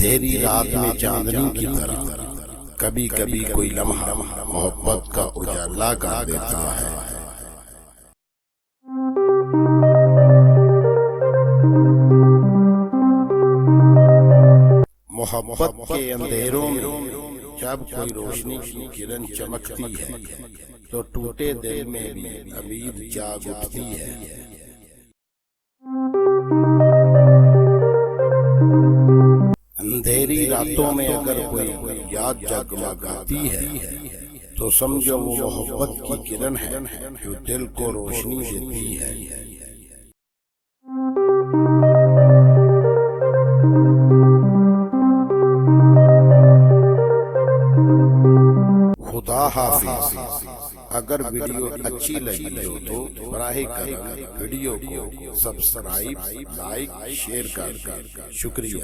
اندھیری رات میں چاندنی کی طرح کبھی کبھی کوئی لمحہ محبت کا اجالا کر دیتا ہے۔ محبت کے اندھیروں میں جب کوئی روشنی کی کرن چمکتی ہے تو ٹوٹے دل میں بھی امید جاگ اٹھتی ہے۔ اندھیری راتوں میں اگر کوئی یاد جگمگاتی ہے تو سمجھو وہ محبت کی کرن ہے جو دل کو روشنی دیتی ہے۔ خدا حافظ۔ اگر ویڈیو اچھی لگی ہو تو براہ کرم ویڈیو کو سبسکرائب، لائک، شیئر کر۔ شکریہ۔